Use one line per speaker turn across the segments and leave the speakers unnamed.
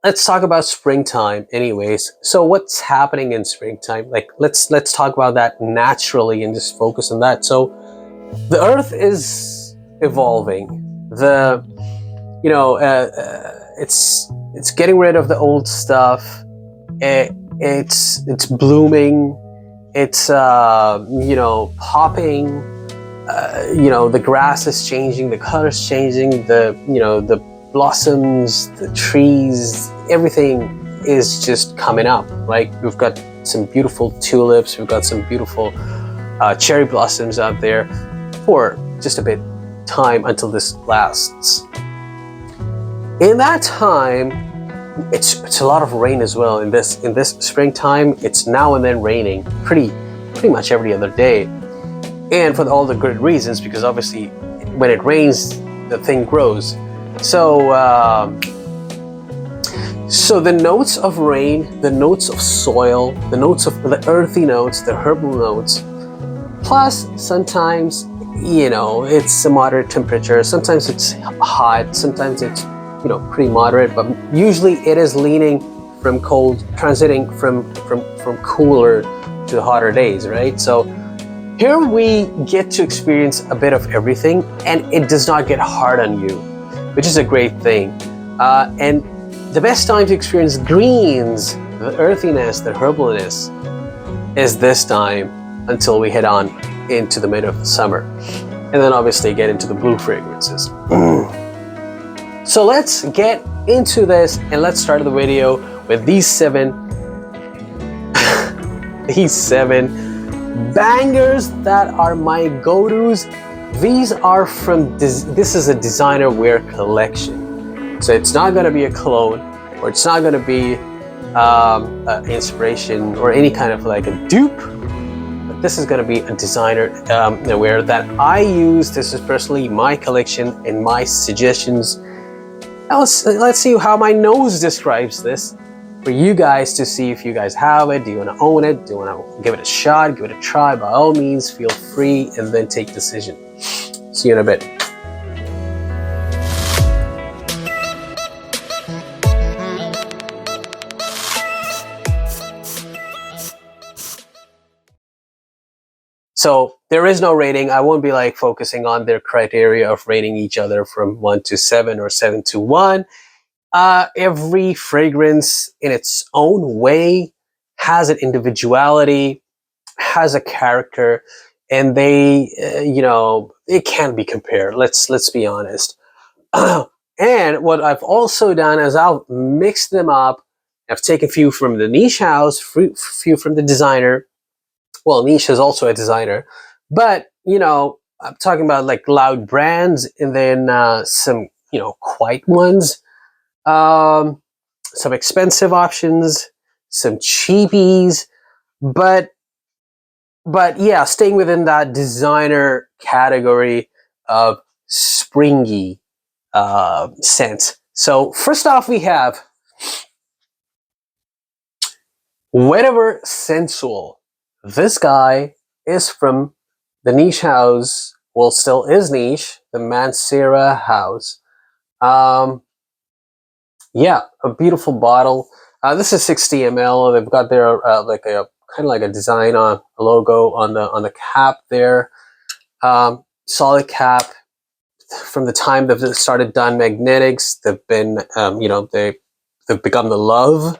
let's talk about springtime anyways. So what's happening in springtime? Like, let's talk about that naturally and just focus on that. So the earth is evolving. The, you know, it's getting rid of the old stuff. It's blooming. It's you know, popping. You know, the grass is changing, the color's changing, the, you know, the blossoms, the trees, everything is just coming up, right? We've got some beautiful tulips, we've got some beautiful cherry blossoms out there for just a bit time until this lasts. In that time, it's a lot of rain as well. In this springtime, it's now and then raining pretty much every other day, and for all the good reasons, because obviously when it rains, the thing grows. So so the notes of rain, the notes of soil, the notes of the earthy notes, the herbal notes, plus sometimes, you know, it's a moderate temperature, sometimes it's hot, sometimes it's, you know, pretty moderate, but usually it is leaning from cold, transiting from cooler to hotter days, right? So here we get to experience a bit of everything, and it does not get hard on you, which is a great thing. And the best time to experience greens, the earthiness, the herbalness, is this time until we head on into the mid of the summer. And then obviously get into the blue fragrances. So let's get into this, and let's start the video with these seven bangers that are my go-tos. These are from, this is a designer wear collection. So it's not going to be a cologne, or it's not going to be inspiration or any kind of like a dupe. But this is going to be a designer wear that I use. This is personally my collection and my suggestions. Now let's see how my nose describes this for you guys, to see if you guys have it. Do you want to own it? Do you want to give it a shot, give it a try? By all means, feel free, and then take decision. See you in a bit. So there is no rating. I won't be like focusing on their criteria of rating each other from 1 to 7 or 7 to 1. Every fragrance in its own way has an individuality, has a character, and they, you know, it can't be compared. Let's be honest. And what I've also done is I've mixed them up. I've taken a few from the niche house, few from the designer. Well, niche is also a designer, but, you know, I'm talking about like loud brands, and then some, you know, quiet ones. Some expensive options, some cheapies, but yeah, staying within that designer category of springy scent. So first off, we have Vetiver Sensual. This guy is from the niche house, well, still is niche, the Mancera house. Yeah, a beautiful bottle. This is 60 ml. They've got their like a kind of like a design on a logo on the cap there. Solid cap. From the time they've started done magnetics, they've been you know, they've become the love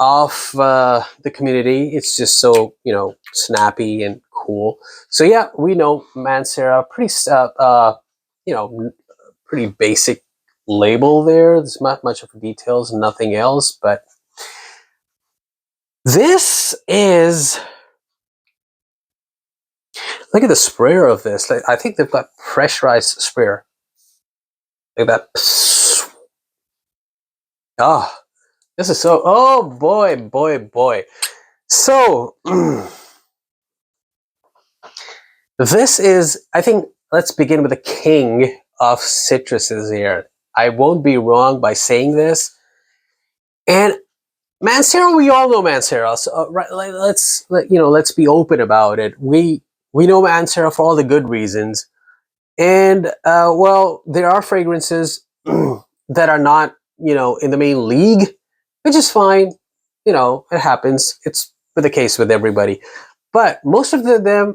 of the community. It's just so, you know, snappy and cool. So yeah, we know Mancera, pretty you know, pretty basic label there. There's not much of details, nothing else, but this is, look at the sprayer of this. Like, I think they've got pressurized sprayer. Look at that. Ah, this is so, oh boy. So this is, I think, let's begin with the king of citruses here. I won't be wrong by saying this. And Mancera, we all know Mancera. So right, let's be open about it. We know Mancera for all the good reasons. And well, there are fragrances that are not in the main league, which is fine. It happens. It's the case with everybody. But most of the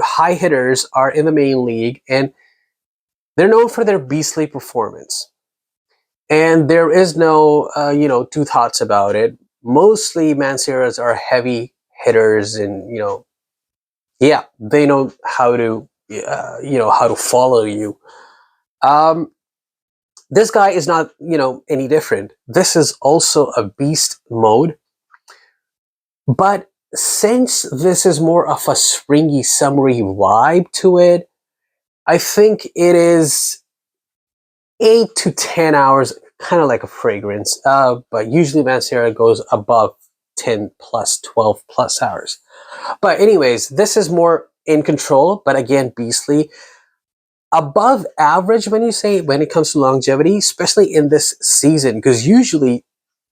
high hitters are in the main league, and they're known for their beastly performance. And there is no, two thoughts about it. Mostly Manceras are heavy hitters, and yeah, they know how to, how to follow you. This guy is not, any different. This is also a beast mode, but since this is more of a springy, summery vibe to it, I think it is 8 to 10 hours, kind of like a fragrance. But usually Mancera goes above 10 plus, 12 plus hours. But anyways, this is more in control, but again, beastly. Above average when it comes to longevity, especially in this season, because usually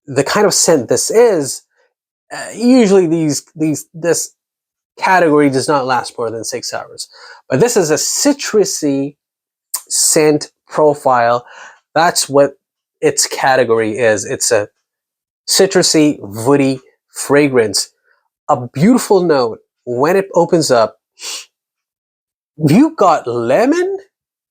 the kind of scent this is, usually this category does not last more than 6 hours. But this is a citrusy scent profile. That's what its category is. It's a citrusy, woody fragrance. A beautiful note. When it opens up, you've got lemon,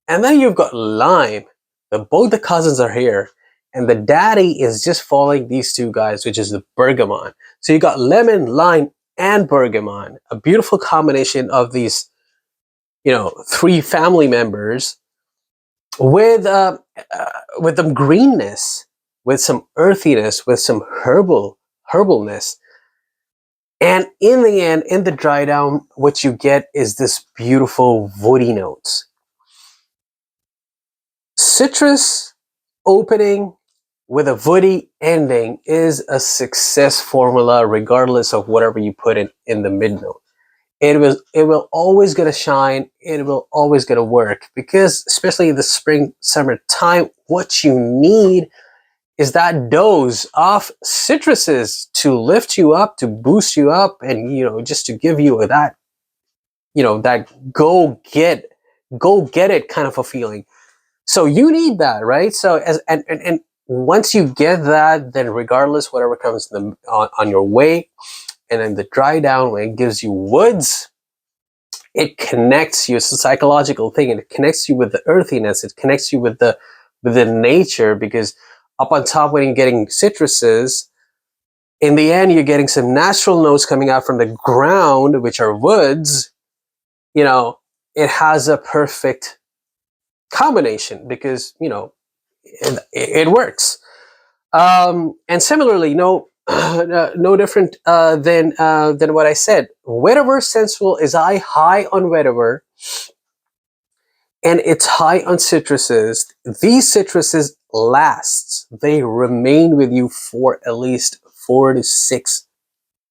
and then you've got lime. Both the cousins are here, and the daddy is just following these two guys, which is the bergamot. So you got lemon, lime, and bergamot. A beautiful combination of these, three family members with them greenness, with some earthiness, with some herbalness. And in the end, in the dry down, what you get is this beautiful woody notes. Citrus opening with a woody ending is a success formula, regardless of whatever you put in the mid note. It will always gonna shine. It will always gonna work, because especially in the spring, summer time, what you need is that dose of citruses to lift you up, to boost you up, and just to give you that, that go get it kind of a feeling. So you need that, right? So and once you get that, then regardless whatever comes on your way, and then the dry down, when it gives you woods, it connects you. It's a psychological thing, and it connects you with the earthiness. It connects you with the nature, because up on top, when you're getting citruses, in the end, you're getting some natural notes coming out from the ground, which are woods. It has a perfect combination, because it works. And similarly, no different than what I said. Vetiver Sensual is high on Vetiver, and it's high on citruses. These citruses last. They remain with you for at least 4 to 6,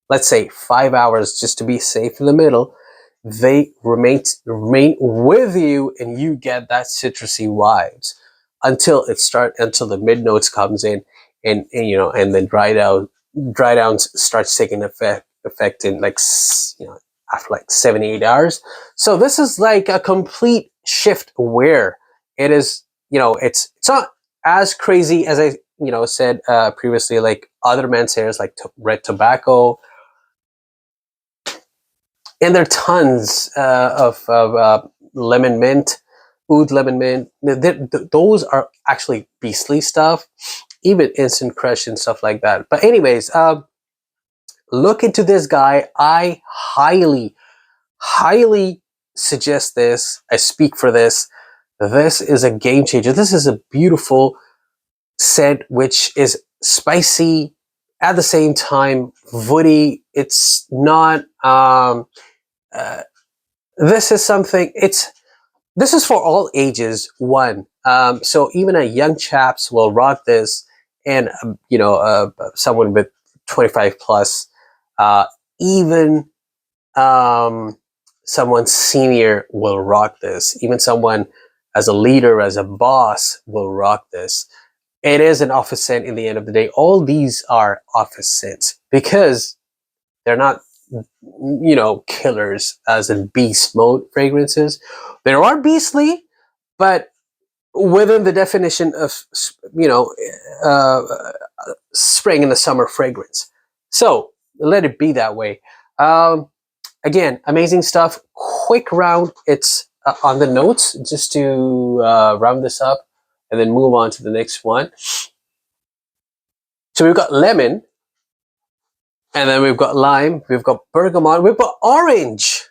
let's say 5 hours, just to be safe in the middle. They remain with you, and you get that citrusy vibes until the mid notes comes in, and then dry downs starts taking effect in, like, after like 7-8 hours. So this is like a complete shift, where it is, it's not as crazy as I said previously, like other Manceras, like red tobacco. And there are tons of lemon mint, oud lemon mint. Those are actually beastly stuff, even instant crush and stuff like that. But anyways, look into this guy. I highly, highly suggest this. I speak for this. This is a game changer. This is a beautiful scent, which is spicy, at the same time woody. It's not this is something, this is for all ages. So even a young chaps will rock this, and someone with 25 plus, even someone senior will rock this. Even someone as a leader, as a boss, will rock this. It is an office scent. In the end of the day, all these are office scents, because they're not killers as in beast mode fragrances. There are beastly, but within the definition of, you know, uh, spring and the summer fragrance. So let it be that way. Again, amazing stuff. Quick round. It's on the notes just to round this up and then move on to the next one. So we've got lemon, and then we've got lime, we've got bergamot, we've got orange.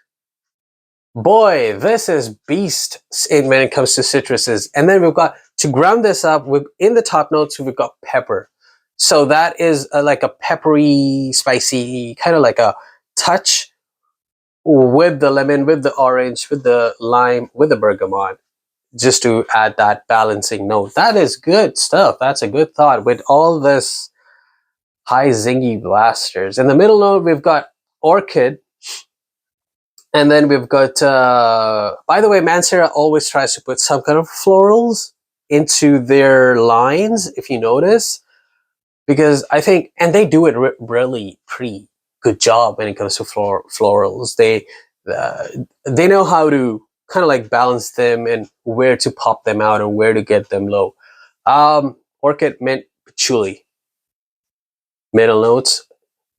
Boy, this is beast when it comes to citruses. And then we've got, to ground this up, in the top notes, we've got pepper. So that is like a peppery, spicy, kind of like a touch with the lemon, with the orange, with the lime, with the bergamot, just to add that balancing note. That is good stuff. That's a good thought with all this high zingy blasters. In the middle note, we've got orchid. And then we've got, by the way, Mancera always tries to put some kind of florals into their lines, if you notice. Because I think, and they do it really pretty good job when it comes to florals. They know how to kind of like balance them and where to pop them out and where to get them low. Orchid, mint, patchouli. Middle notes.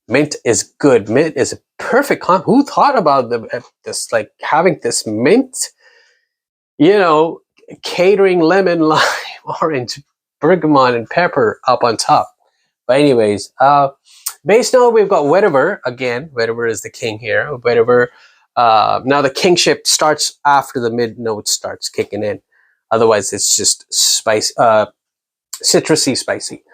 Mint is good. Mint is a perfect who thought about this, like having this mint, you know, catering lemon, lime, orange, bergamot, and pepper up on top. But anyways, base note, we've got Vetiver. Again, Vetiver is the king here. Vetiver, now the kingship starts after the mid note starts kicking in. Otherwise, it's just spice, citrusy, spicy.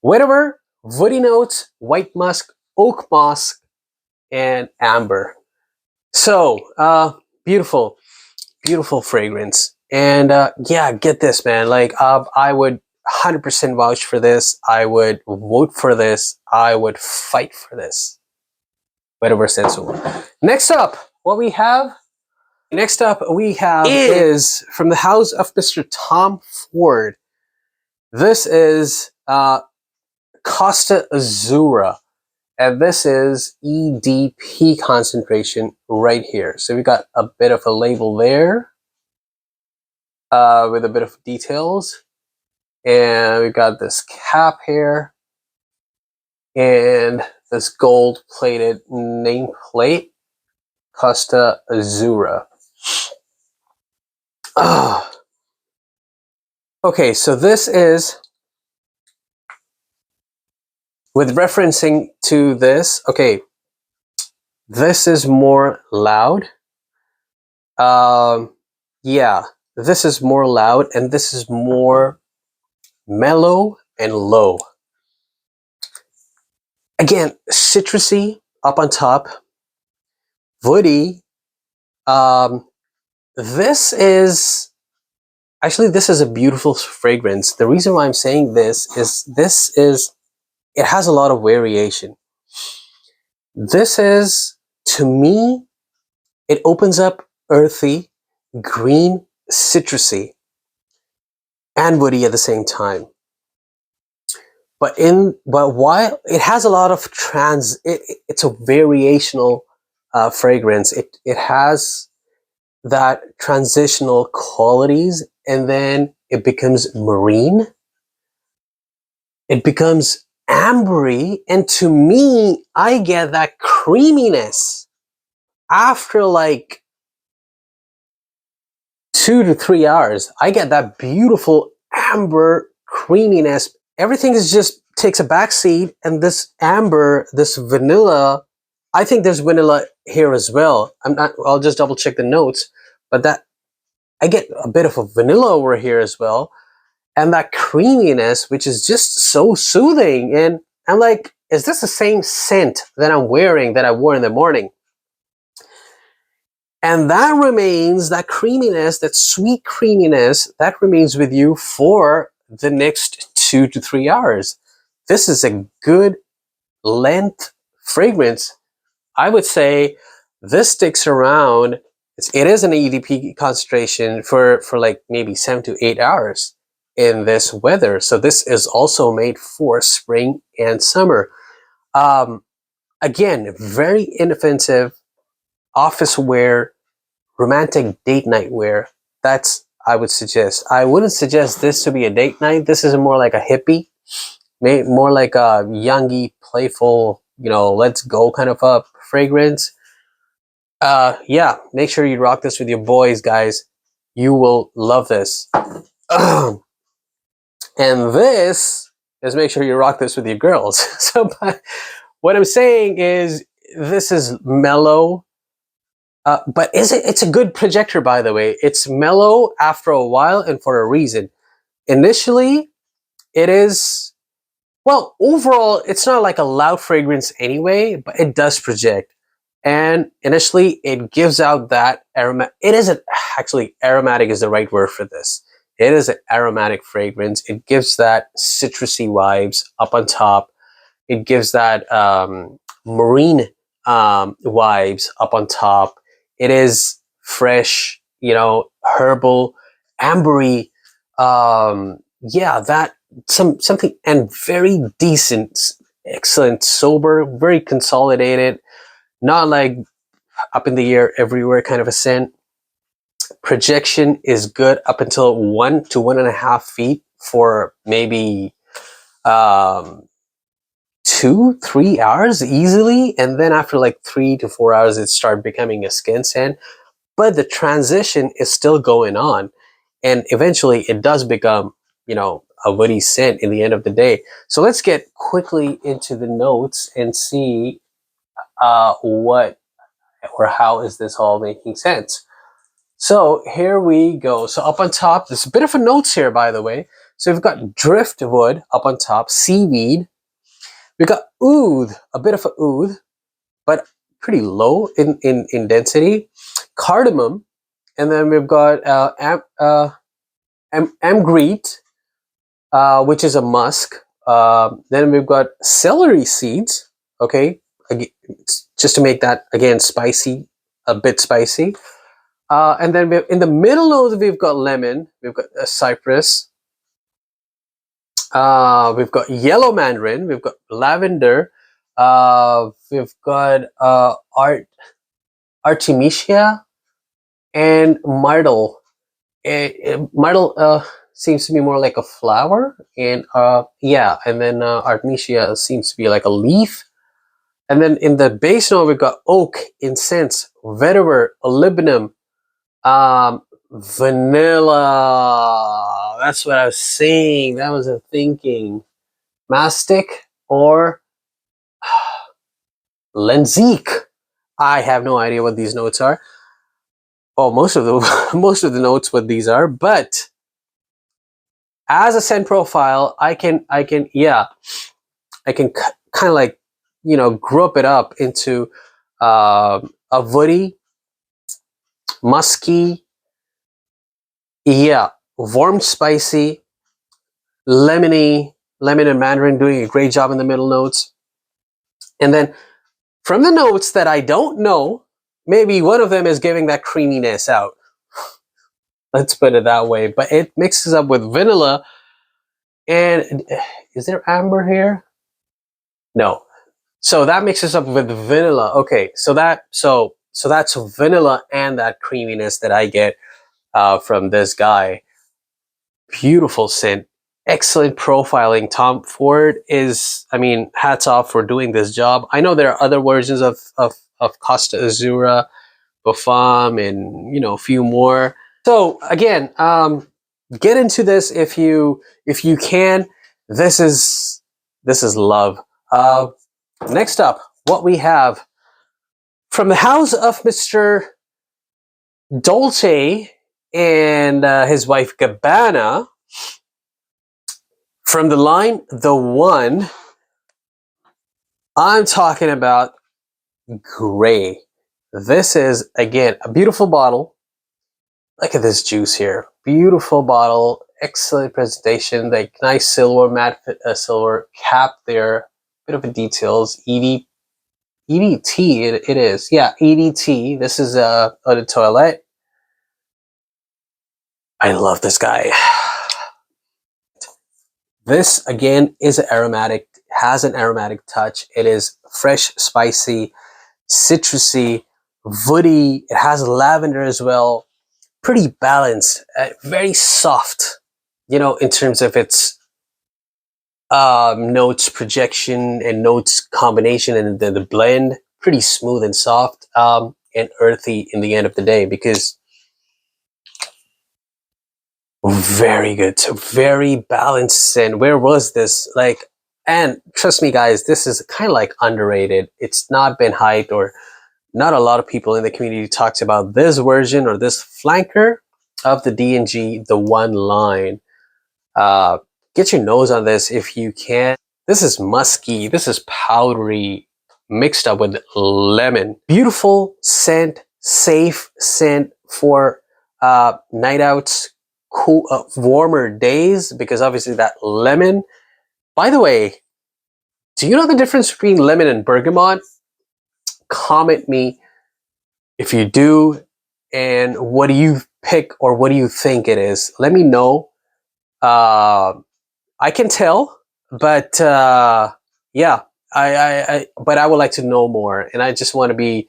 Vetiver, woody notes, white musk, oak moss, and amber. So beautiful, beautiful fragrance. And yeah, get this, man. Like I would 100% vouch for this. I would vote for this. I would fight for this. Whatever Sensual. Next up, what we have? Next up, we have is from the house of Mr. Tom Ford. This is Costa Azura. And this is EDP concentration right here. So we got a bit of a label there with a bit of details. And we got this cap here and this gold plated nameplate, Costa Azura. Okay, so this is, with referencing to this, okay, this is more loud. Yeah, this is more loud and this is more mellow and low. Again, citrusy up on top, woody. This is a beautiful fragrance. The reason why I'm saying this is it has a lot of variation. This is, to me, it opens up earthy, green, citrusy, and woody at the same time. But while it has a lot of it's a variational fragrance. It has that transitional qualities, and then it becomes marine. It becomes ambery, and to me, I get that creaminess after like 2 to 3 hours. I get that beautiful amber creaminess. Everything is just takes a backseat, and this amber, this vanilla, I think there's vanilla here as well. I'll just double check the notes, but that I get a bit of a vanilla over here as well, and that creaminess, which is just so soothing. And I'm like, is this the same scent that I'm wearing that I wore in the morning? And that remains, that creaminess, that sweet creaminess, that remains with you for the next 2 to 3 hours. This is a good length fragrance. I would say this sticks around. It is an EDP concentration for like maybe 7 to 8 hours in this weather. So this is also made for spring and summer. Again, very inoffensive office wear, romantic date night wear. That's I would suggest. I wouldn't suggest this to be a date night. This is more like a hippie, more like a youngy, playful, you know, let's go kind of a fragrance. Yeah, make sure you rock this with your boys, guys. You will love this. And this is make sure you rock this with your girls. So what I'm saying is this is mellow, but it's a good projector, by the way. It's mellow after a while and for a reason. Initially, it is, well, overall, it's not like a loud fragrance anyway, but it does project. And initially, it gives out that aroma. It isn't actually aromatic is the right word for this. It is an aromatic fragrance. It gives that citrusy vibes up on top. It gives that marine vibes up on top. It is fresh, you know, herbal, ambery. Yeah, that something, and very decent, excellent, sober, very consolidated. Not like up in the air everywhere kind of a scent. Projection is good up until 1 to 1.5 feet for maybe 2-3 hours easily, and then after like 3 to 4 hours it starts becoming a skin scent. But the transition is still going on, and eventually it does become, you know, a woody scent in the end of the day. So let's get quickly into the notes and see what or how is this all making sense. So here we go. So up on top, there's a bit of a notes here, by the way. So we've got driftwood up on top, seaweed. We've got oud, a bit of a oud, but pretty low in density. Cardamom, and then we've got amgrette, which is a musk. Then we've got celery seeds. Okay, again, just to make that again spicy, a bit spicy. And then in the middle note, we've got lemon, we've got cypress, we've got yellow mandarin, we've got lavender, we've got artemisia, and myrtle. Myrtle seems to be more like a flower, and yeah, and then artemisia seems to be like a leaf. And then in the base note, we've got oak, incense, vetiver, olibanum, vanilla. That's what I was saying. That was a thinking. Mastic or lenzique. I have no idea what these notes are. Oh, most of the most of the notes what these are, but as a scent profile, I can kind of like, you know, group it up into a woody, musky, yeah, warm, spicy, lemony, lemon and mandarin doing a great job in the middle notes. And then from the notes that I don't know, maybe one of them is giving that creaminess out. Let's put it that way. But it mixes up with vanilla. And is there amber here? No. So that mixes up with vanilla. Okay, so that's vanilla and that creaminess that I get from this guy. Beautiful scent, excellent profiling. Tom Ford is, I mean, hats off for doing this job. I know there are other versions of Costa Azura, Bafam, and, you know, a few more. So again, get into this if you can. This is love. Next up, what we have from the house of Mr. Dolce and his wife Gabbana, from the line The One, I'm talking about Grey. This is, again, a beautiful bottle. Look at this juice here. Beautiful bottle, excellent presentation, like nice silver matte silver cap there. Bit of a details. EDT, it is. Yeah, EDT. This is eau de toilette. I love this guy. This, again, is aromatic, has an aromatic touch. It is fresh, spicy, citrusy, woody. It has lavender as well. pretty balanced, very soft, you know, in terms of its notes projection and notes combination, and the blend, pretty smooth and soft, and earthy in the end of the day, because very good. So very balanced. And where was this? Like, and trust me, guys, this is kind of like underrated. It's not been hyped, or not a lot of people in the community talks about this version or this flanker of the D&G The One line. Uh, get your nose on this if you can. This is musky. This is powdery, mixed up with lemon. Beautiful scent, safe scent for night outs, cool, warmer days, because obviously that lemon. By the way, do you know the difference between lemon and bergamot? Comment me if you do, and what do you pick, or what do you think it is? Let me know. I can tell, but yeah, but I would like to know more, and I just want to be,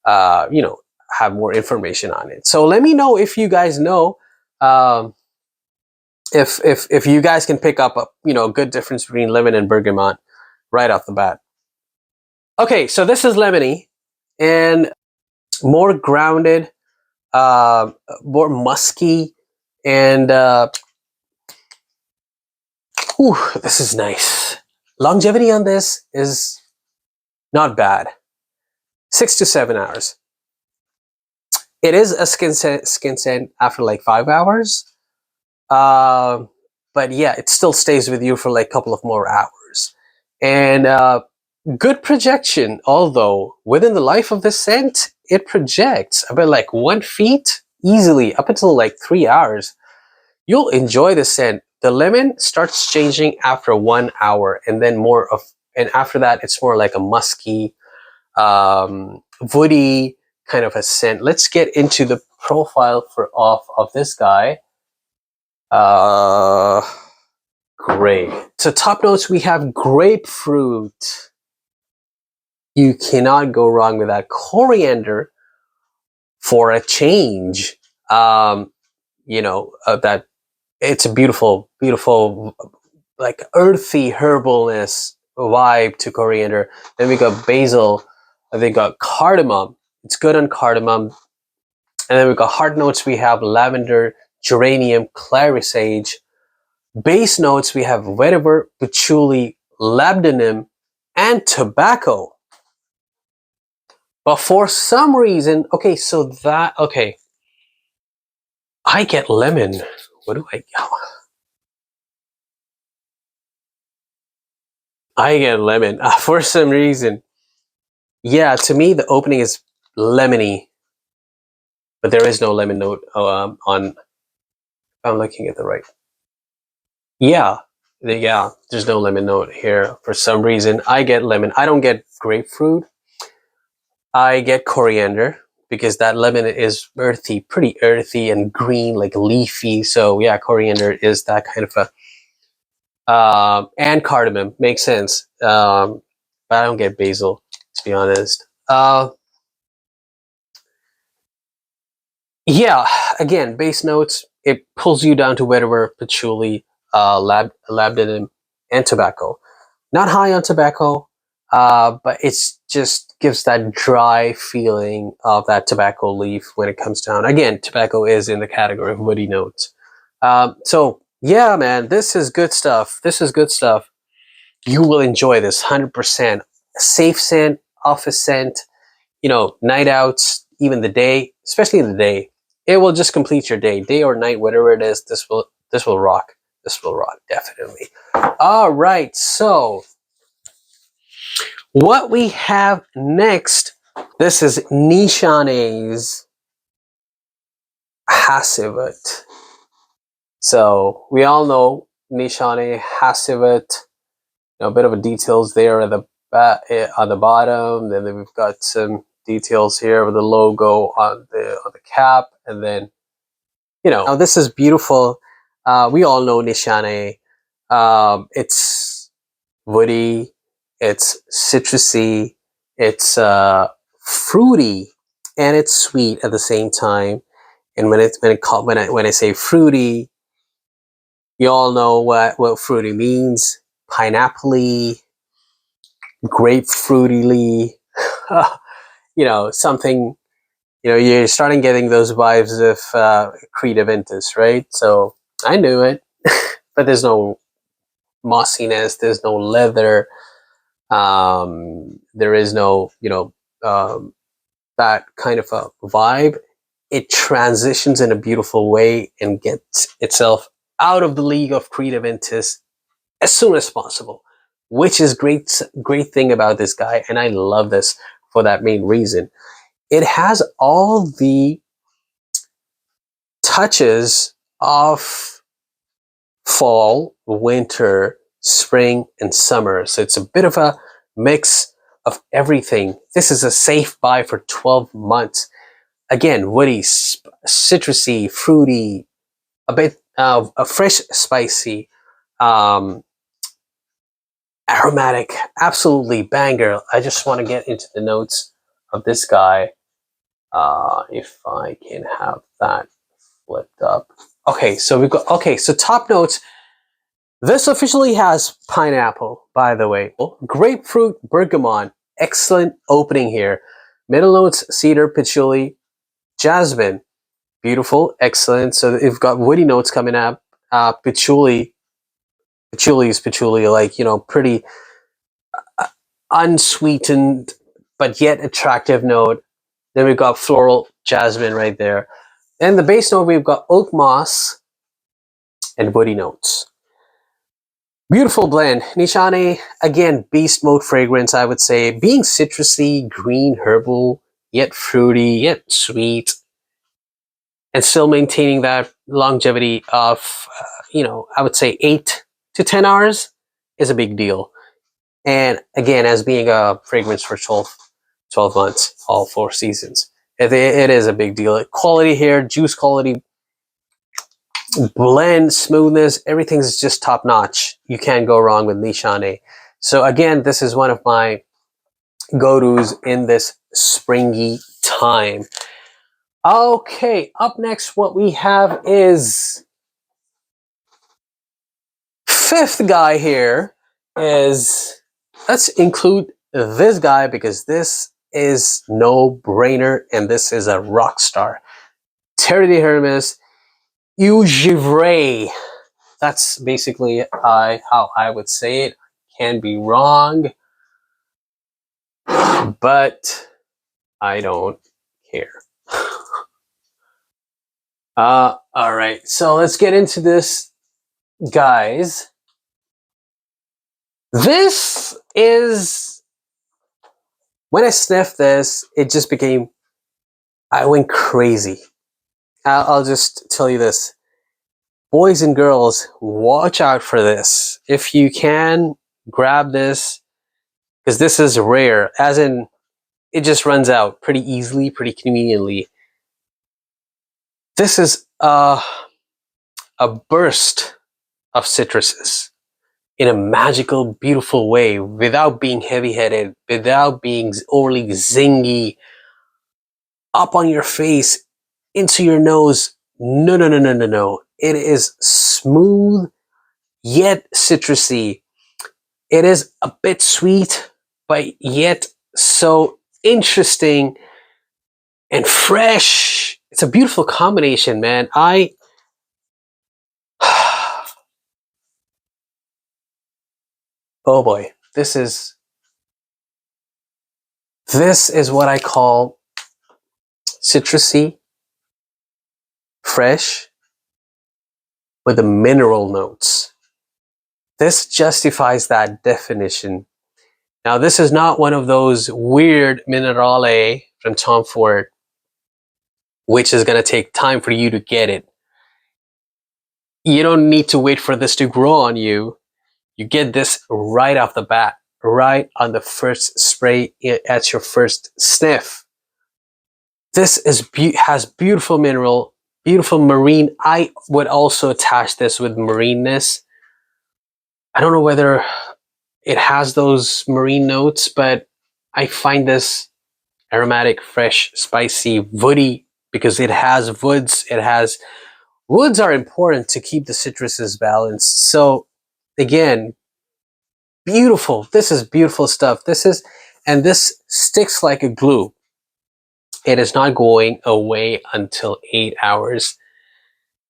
you know, have more information on it. So let me know if you guys know, if you guys can pick up a, you know, good difference between lemon and bergamot right off the bat. Okay, so this is lemony and more grounded, more musky, and whew, this is nice. Longevity on this is not bad. 6 to 7 hours. It is a skin scent after like 5 hours. But yeah, it still stays with you for like a couple of more hours. And good projection, although within the life of the scent, it projects about like 1 feet easily up until like 3 hours. You'll enjoy the scent. The lemon starts changing after 1 hour, and then more of, and after that, it's more like a musky, woody kind of a scent. Let's get into the profile of this guy. Great. So top notes, we have grapefruit. You cannot go wrong with that. Coriander for a change. You know, that it's a beautiful, beautiful, like earthy herbalness vibe to coriander. Then we got basil. And we got cardamom. It's good on cardamom. And then we got heart notes. We have lavender, geranium, clary sage. Base notes, we have vetiver, patchouli, labdanum, and tobacco. But for some reason, okay, so that, okay, I get lemon. What do I get? I get lemon for some reason. Yeah, to me, the opening is lemony, but there is no lemon note on. I'm looking at the right. Yeah, there's no lemon note here for some reason. I get lemon. I don't get grapefruit. I get coriander, because that lemon is earthy, pretty earthy and green, like leafy. So yeah, coriander is that kind of a, and cardamom makes sense. But I don't get basil, to be honest. Yeah, again, base notes, it pulls you down to whatever patchouli, labdanum, and tobacco. Not high on tobacco, but it's just gives that dry feeling of that tobacco leaf when it comes down. Again, tobacco is in the category of woody notes. So yeah, man, this is good stuff. This is good stuff. You will enjoy this 100%. Safe scent, office scent, you know, night outs, even the day, especially in the day. It will just complete your day or night, whatever it is. This will rock. This will rock, definitely. All right, so what we have next, this is Nishane's Hacivat. So we all know Nishane, Hacivat. You know, a bit of a details there at the on the bottom. Then we've got some details here with the logo on the cap, and then, you know, now this is beautiful. We all know Nishane. It's woody, it's citrusy, it's fruity, and it's sweet at the same time. And when I say fruity, you all know what fruity means. Pineapple-y, grapefruity, something. You're starting getting those vibes of Creed Aventus, right? So I knew it, but there's no mossiness, there's no leather, there is no, that kind of a vibe. It transitions in a beautiful way and gets itself out of the league of Creed Aventus as soon as possible, which is great thing about this guy, and I love this for that main reason. It has all the touches of fall, winter, spring, and summer. So it's a bit of a mix of everything. This is a safe buy for 12 months. Again, woody, citrusy, fruity, a bit of a fresh, spicy, aromatic, absolutely banger. I just want to get into the notes of this guy. If I can have that flipped up. Okay, so top notes. This officially has pineapple, by the way. Grapefruit, bergamot. Excellent opening here. Middle notes, cedar, patchouli, jasmine. Beautiful, excellent. So you've got woody notes coming up. Patchouli is patchouli, like, pretty unsweetened, but yet attractive note. Then we've got floral, jasmine right there. And the base note, we've got oak moss and woody notes. Beautiful blend. Nishane, again, beast mode fragrance, I would say. Being citrusy, green, herbal, yet fruity, yet sweet, and still maintaining that longevity of, I would say 8 to 10 hours is a big deal. And again, as being a fragrance for 12 months, all 4 seasons, it is a big deal. Quality here, juice quality, blend, smoothness, everything's just top notch. You can't go wrong with Nishane. So again, this is one of my go-tos in this springy time. Okay, up next, what we have is 5th guy here is, let's include this guy because this is no brainer and this is a rock star. Terre de Hermes, Givree. That's basically how I would say it. Can be wrong, but I don't care. All right, so let's get into this, guys. This is, when I sniffed this, it just became, I went crazy. I'll just tell you this. Boys and girls, watch out for this. If you can, grab this, because this is rare, as in, it just runs out pretty easily, pretty conveniently. This is a burst of citruses in a magical, beautiful way, without being heavy-headed, without being overly zingy, up on your face, into your nose. No, no, no, no, no, no. It is smooth, yet citrusy. It is a bit sweet, but yet so interesting and fresh. It's a beautiful combination, man. Oh boy, this is what I call citrusy, fresh, with the mineral notes. This justifies that definition. Now, this is not one of those weird minerale from Tom Ford, which is going to take time for you to get it. You don't need to wait for this to grow on you. You get this right off the bat, right on the first spray at your first sniff. This has beautiful mineral, beautiful marine. I would also attach this with marineness. I don't know whether it has those marine notes, but I find this aromatic, fresh, spicy, woody, because it has woods. Woods are important to keep the citruses balanced. So again, beautiful. This is beautiful stuff. And this sticks like a glue. It is not going away until 8 hours.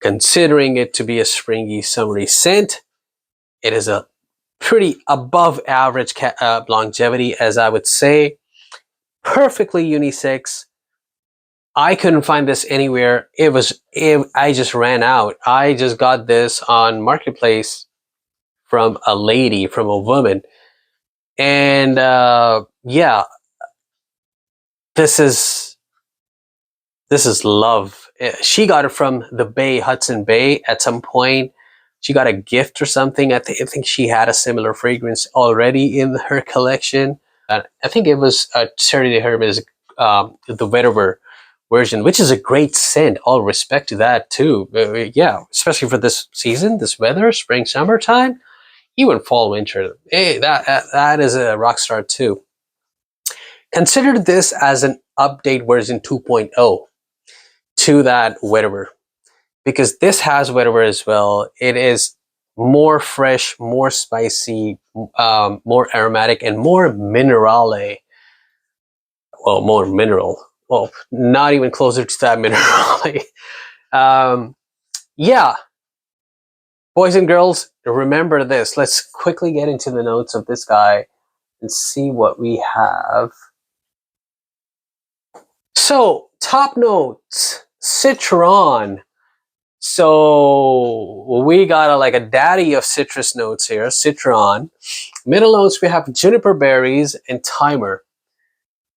Considering it to be a springy, summery scent, it is a pretty above average longevity, as I would say. Perfectly unisex. I couldn't find this anywhere. I just ran out. I just got this on Marketplace from a lady, from a woman. And yeah, this is love. She got it from the Bay, Hudson Bay at some point. She got a gift or something. I think she had a similar fragrance already in her collection. I think it was a Terre de Hermes, the Vetiver version, which is a great scent. All respect to that too. Yeah, especially for this season, this weather, spring, summertime, even fall, winter. Hey, that is a rock star too. Consider this as an update version 2.0 to that Vetiver, because this has Vetiver as well. It is more fresh, more spicy, more aromatic, and more minerale. Well, more mineral. Well, not even closer to that minerale. Yeah, boys and girls, remember this. Let's quickly get into the notes of this guy and see what we have. So, top notes, citron. So we got like a daddy of citrus notes here, citron. Middle notes, we have juniper berries and timer.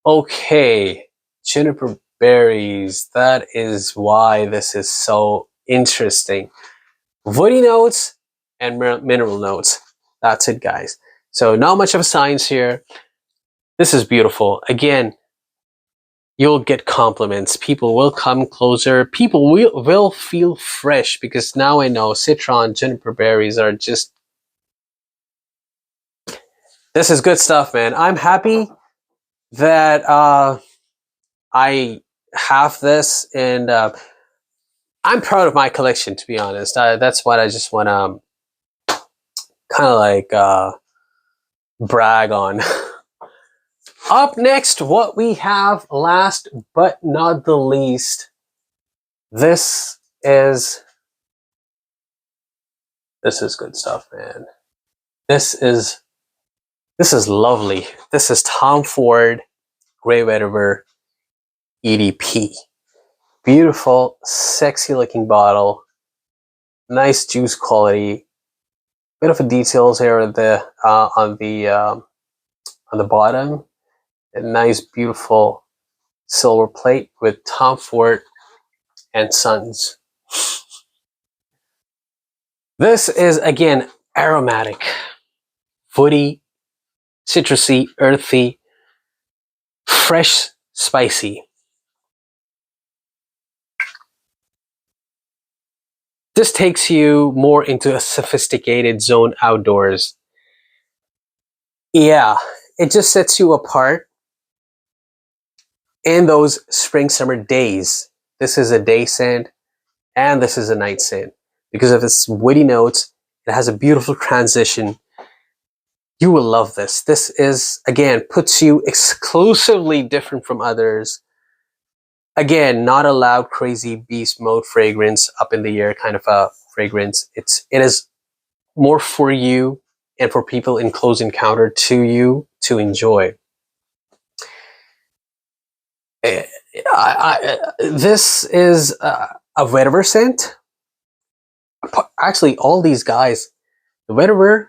Okay, juniper berries. That is why this is so interesting. Woody notes and mineral notes. That's it, guys. So not much of a science here. This is beautiful. Again, you'll get compliments. People will come closer. People will feel fresh, because now I know citron, juniper berries are just... This is good stuff, man. I'm happy that I have this, and I'm proud of my collection, to be honest. That's what I just want to kind of like brag on. Up next, what we have, last but not the least, this is good stuff, man. This is lovely. This is Tom Ford Grey Vetiver EDP. Beautiful, sexy looking bottle. Nice juice quality. Bit of a details here on the bottom. A nice, beautiful silver plate with Tom Ford and Sons. This is, again, aromatic, woody, citrusy, earthy, fresh, spicy. This takes you more into a sophisticated zone outdoors. Yeah, it just sets you apart in those spring, summer days. This is a day scent, and this is a night scent. Because of its woody notes, it has a beautiful transition. You will love this. This is, again, puts you exclusively different from others. Again, not a loud, crazy beast mode fragrance, up in the air kind of a fragrance. It is more for you and for people in close encounter to you to enjoy. This is a vetiver scent. Actually, all these guys, the vetiver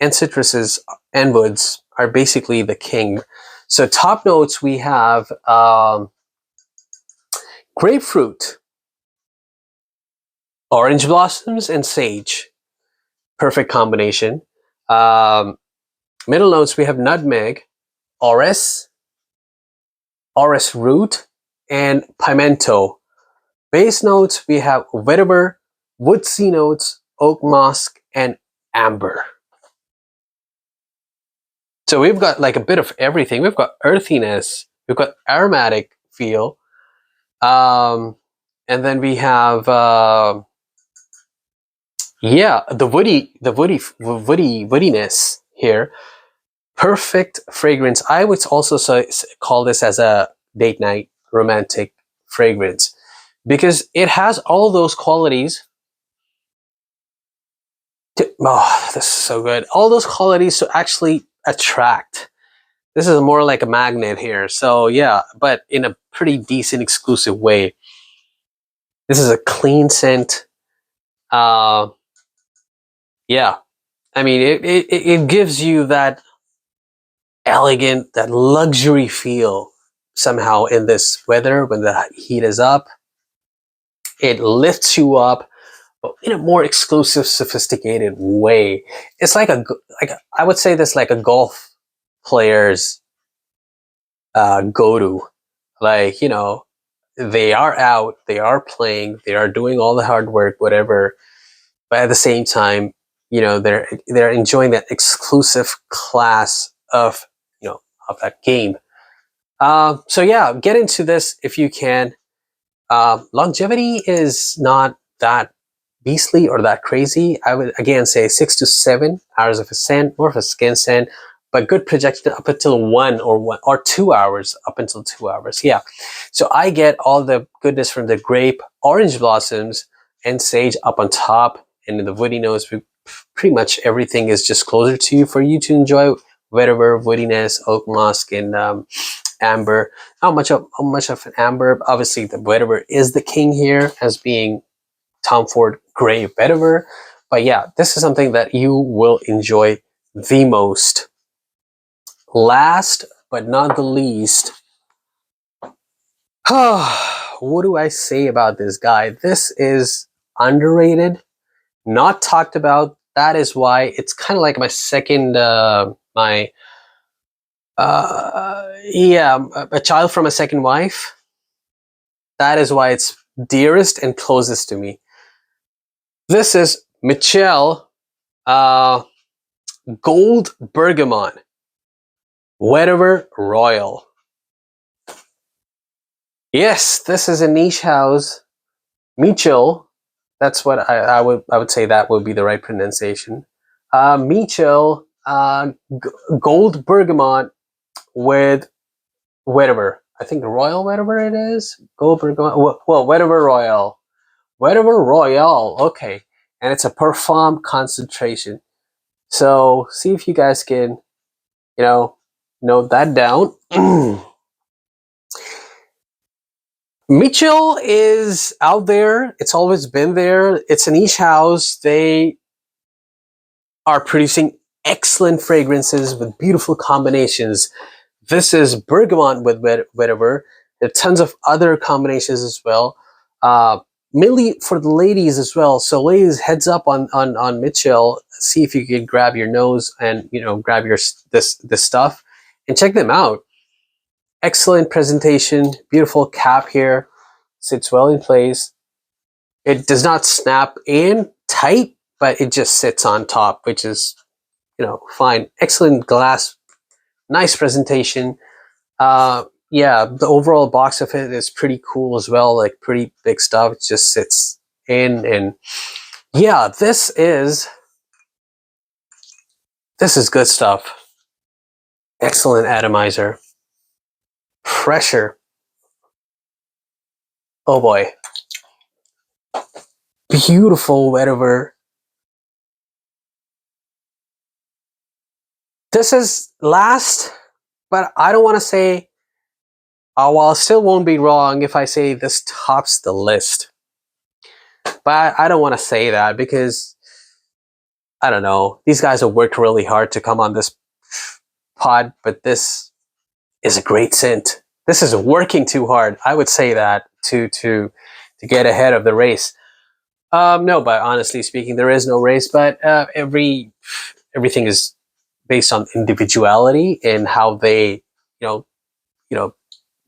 and citruses and woods, are basically the king. So top notes, we have grapefruit, orange blossoms, and sage. Perfect combination. Middle notes, we have nutmeg, orris root, and pimento. Base notes, we have vetiver, woodsy notes, oak moss, and amber. So we've got like a bit of everything. We've got earthiness, we've got aromatic feel, And then we have yeah, the woodiness here. Perfect fragrance. I would also call this as a date night romantic fragrance because it has all those qualities. Oh, this is so good. All those qualities to actually attract. This is more like a magnet here. So yeah, but in a pretty decent, exclusive way. This is a clean scent. Yeah, I mean, it gives you that elegant, that luxury feel somehow in this weather when the heat is up. It lifts you up, but in a more exclusive, sophisticated way. It's like I would say this like a golf player's go-to. Like, you know, they are out, they are playing, they are doing all the hard work, whatever. But at the same time, you know, they're enjoying that exclusive class of, you know, of that game. So yeah, get into this if you can. Longevity is not that beastly or that crazy. I would again say 6 to 7 hours of a scent, more of a skin scent, but good projection up until 1 or 2 hours, up until 2 hours. Yeah. So I get all the goodness from the grape, orange blossoms, and sage up on top, and in the woody nose, pretty much everything is just closer to you for you to enjoy. Vetiver, woodiness, oak musk, and amber. How much of an amber? Obviously, the Vetiver is the king here, as being Tom Ford Grey Vetiver. But yeah, this is something that you will enjoy the most. Last but not the least, what do I say about this guy? This is underrated, not talked about. That is why it's kind of like my second, yeah, a child from a second wife. That is why it's dearest and closest to me. This is Michel Gold Bergamot Vetiver Royale. Yes, this is a niche house. Michel. That's what I would say that would be the right pronunciation. Michel Gold Bergamot with Vetiver. I think Royal Vetiver it is. Gold Bergamot. Well, Vetiver Royale. Vetiver Royale. Okay, and it's a parfum concentration. So see if you guys can, you know, note that down. Michel is out there. It's always been there. It's a niche house. They are producing excellent fragrances with beautiful combinations. This is Bergamot with Vetiver. There are tons of other combinations as well. Mainly for the ladies as well. So ladies, heads up on Michel. See if you can grab your nose and, you know, grab your this stuff and check them out. Excellent presentation, beautiful cap here, sits well in place. It does not snap in tight, but it just sits on top, which is, you know, fine. Excellent glass, nice presentation. Yeah, the overall box of it is pretty cool as well, like pretty big stuff. It just sits in, and yeah, this is good stuff. Excellent atomizer. Pressure. Oh boy. Beautiful Vetiver. This is last, but I don't want to say, well, I still won't be wrong if I say this tops the list. But I don't want to say that because, I don't know, these guys have worked really hard to come on this pod, but this is a great scent. This is working too hard. I would say that to get ahead of the race. No, but honestly speaking, there is no race. But everything is based on individuality and how they, you know,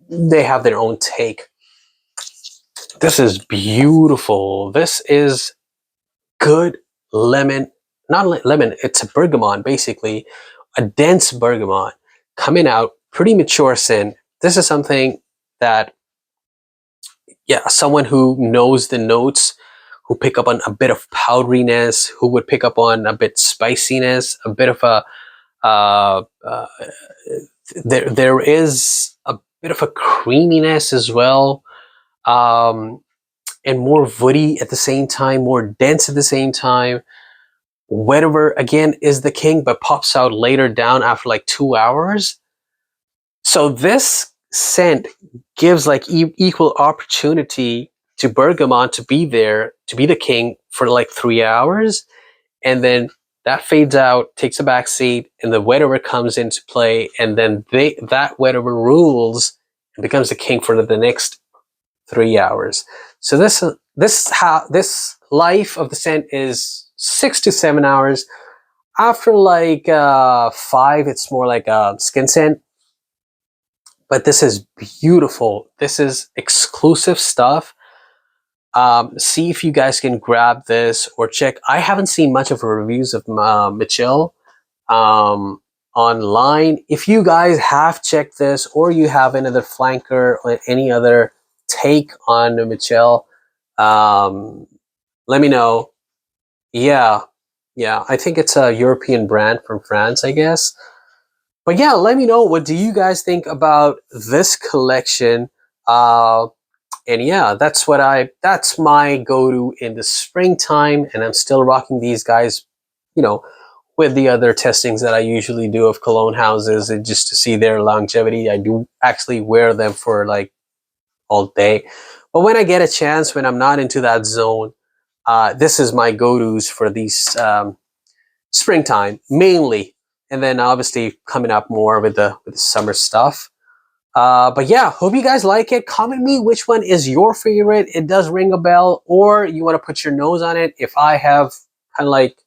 they have their own take. This is beautiful. This is good lemon, not lemon. It's a bergamot, basically, a dense bergamot coming out, pretty mature scent. This is something that yeah, someone who knows the notes, who pick up on a bit of powderiness, who would pick up on a bit spiciness, a bit of a uh, uh, there is a bit of a creaminess as well, and more woody at the same time, more dense at the same time. Vetiver again is the king, but pops out later down after like 2 hours. So this scent gives like equal opportunity to Bergamot to be there, to be the king for like 3 hours, and then that fades out, takes a back seat, and the Vetiver comes into play, and then that Vetiver rules and becomes the king for the next 3 hours. So this life of the scent is 6 to 7 hours. After like 5, it's more like a skin scent. But this is beautiful. This is exclusive stuff. See if you guys can grab this or check. I haven't seen much of reviews of Michel online. If you guys have checked this, or you have another flanker or any other take on Michel, let me know. Yeah, yeah. I think it's a European brand from France, I guess. But yeah, let me know, what do you guys think about this collection? And yeah, that's my go-to in the springtime, and I'm still rocking these guys, you know, with the other testings that I usually do of cologne houses, and just to see their longevity. I do actually wear them for like all day. But when I get a chance, when I'm not into that zone, this is my go-tos for these springtime mainly, and then obviously coming up more with the summer stuff. But yeah, hope you guys like it. Comment me which one is your favorite. It does ring a bell, or you want to put your nose on it if I have kind of like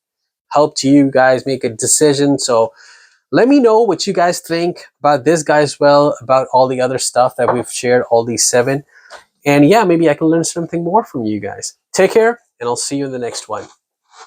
helped you guys make a decision. So let me know what you guys think about this guy as well, about all the other stuff that we've shared, all these 7. And yeah, maybe I can learn something more from you guys. Take care, and I'll see you in the next one.